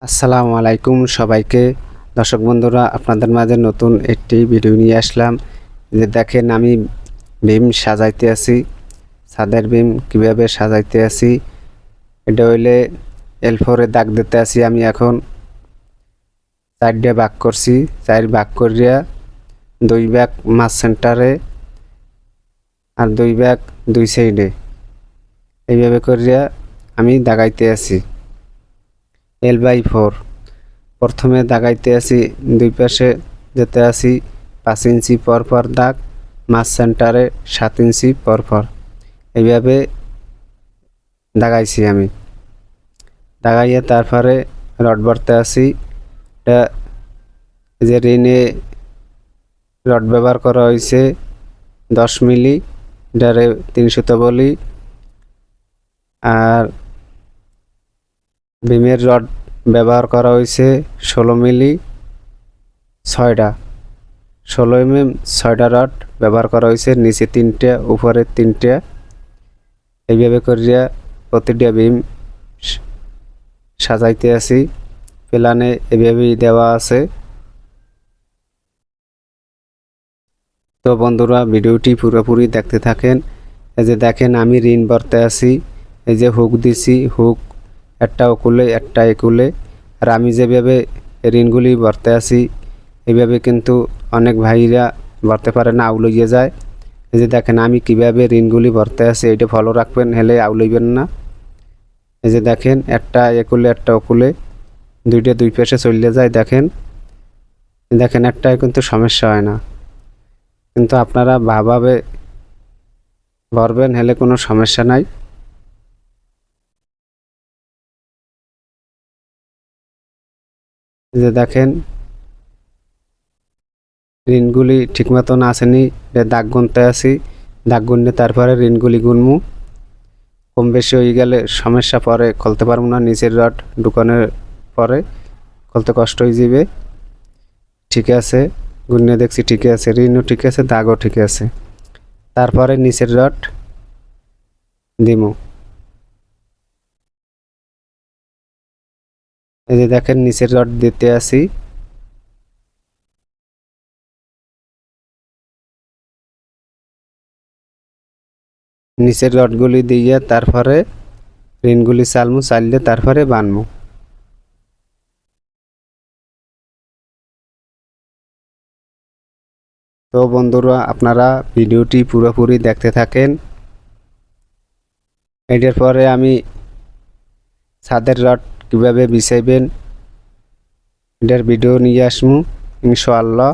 আসসালামু আলাইকুম সবাইকে। দর্শক বন্ধুরা, আপনাদের মাঝে নতুন একটি ভিডিও নিয়ে আসলাম। যে দেখেন আমি বিম সাজাইতে আছি, ছাদের বিম কিভাবে সাজাইতে আছি। এটা হইলে এল4 দাগ দিতে আছি। আমি এখন 4 ভাগ করছি, 4 ভাগ করিয়া 2 ভাগ মাঝ সেন্টারে আর 2 ভাগ 2 সাইডে এইভাবে করিয়া আমি দাগাইতে আছি। L/4 প্রথমে দাগাইতে আছি, দুই পাশে যেতে আছি 5 ইঞ্চি পরপর দাগ, মাঝ সেন্টারে 7 ইঞ্চি পরপর এইভাবে দাগাইছি। আমি দাগাইয়ে তারপরে রড ভরতে আছি। এটা যে রিনে রড ব্যবহার করা হয়েছে 10 মিলি, এটারে 300 বলি। আর বিমের রড ব্যবহার করা হয়েছে 16 মিলি, 6টা 16 mm 6টা রড ব্যবহার করা হয়েছে। নিচে 3টে, উপরে 3টে। এইভাবে করিয়া প্রতিটা বিম সাজাইতে আছি। প্ল্যানে এভাবেই দেওয়া আছে। তো বন্ধুরা, ভিডিওটি পুরোপুরি দেখতে থাকেন। এই যে দেখেন আমি রিন ভরতে আছি। এই যে হুক দিছি, হুক একটা ওকুলে একটা একুলে। আর আমি যেভাবে রিনগুলি ভরতে আছি এইভাবে কিন্তু অনেক ভাইরা ভরতে পারে না, আউলইয়ে যায়। এই যে দেখেন আমি কিভাবে রিনগুলি ভরতে আছি, এটা ফলো রাখবেন, হেলে আউলইবেন না। এই যে দেখেন একটা একুলে একটা ওকুলে, দুইটা দুই পাশে চলে যায়। দেখেন দেখেন একটাই কিন্তু সমস্যা হয় না, কিন্তু আপনারা ভাবে ভরবেন, হেলে কোনো সমস্যা নাই। এই যে দেখেন রিনগুলি ঠিক মতন আসেনি, দাগ গুনতে আছি। দাগ গুনলে তারপরে রিনগুলি গুনমু। কম বেশি হয়ে গেলে সমস্যা, পরে খুলতে পারবো না। নিচের রড ঢুকানোর পরে খুলতে কষ্ট হয়ে যাবে। ঠিক আছে, গুনে দেখছি ঠিক আছে, রিনও ঠিক আছে, দাগও ঠিক আছে। তারপরে নিচের রড দিমু। এই যে দেখেন নিচের রড দিতে আসি। নিচের রডগুলি দিয়ে তারপরে রিনগুলি চালমু, চাললে তারপরে বানমু। তো বন্ধুরা, আপনারা ভিডিওটি পুরোপুরি দেখতে থাকেন। এটার পরে আমি ছাদের রড কিভাবে বিছাইবেন এটার ভিডিও নিয়ে আসমু ইনশাআল্লাহ।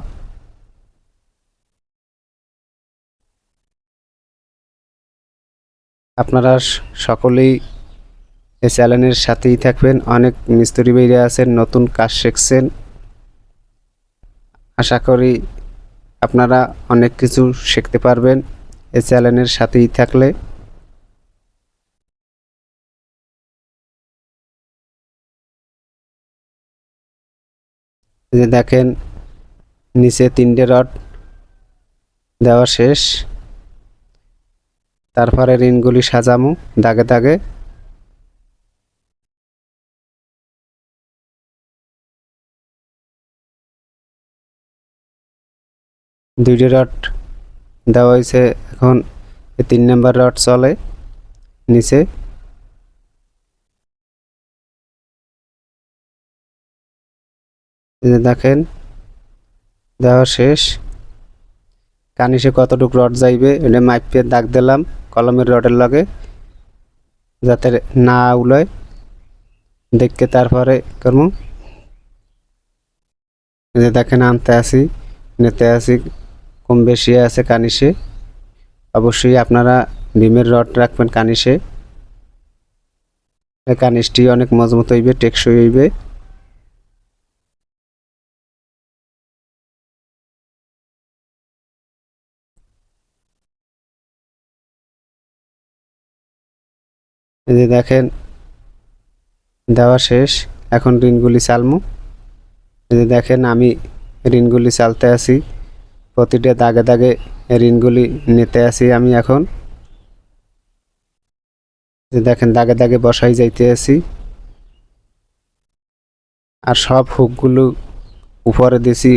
আপনারা সকলেই এই চ্যানেলের সাথেই থাকবেন। অনেক মিস্ত্রি ভাইরা আছেন, নতুন কাজ শিখছেন। আশা করি আপনারা অনেক কিছু শিখতে পারবেন এই চ্যানেলের সাথেই থাকলে। এই যে দেখেন নিচে 3টে রড দেওয়া শেষ। তারপরে রিনগুলি সাজামু দাগে দাগে। দুইটি রড দেওয়া হয়েছে, এখন 3 নাম্বার রড চলে নিচে। এই যে দেখেন দেওয়া শেষ। কানিসে কতটুকু রড যাইবে এটা মাইপে দাগ দিলাম কলমের রডের লগে, যাতে না উলয় দেখকে তারপরে করবো। এই যে দেখেন আনতে আসি, নিতে আসি, কম বেশি আছে কানিসে। অবশ্যই আপনারা বিমের রড রাখবেন কানিসে, কানিসটি অনেক মজবুত হইবে, টেকসই হইবে। এই যে দেখেন দেওয়া শেষ, এখন রিনগুলি চালমু। এই যে দেখেন আমি রিনগুলি চালতে আসি, প্রতিটা দাগে দাগে রিনগুলি নিতে আসি আমি এখন। যে দেখেন দাগে দাগে বসাই যাইতে আসি। আর সব হুকগুলো উপরে দিছি,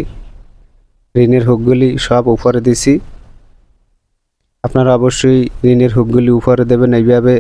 ঋণের হুকগুলি সব উপরে দিছি। আপনারা অবশ্যই ঋণের হুকগুলি উপরে দেবেন, এইভাবে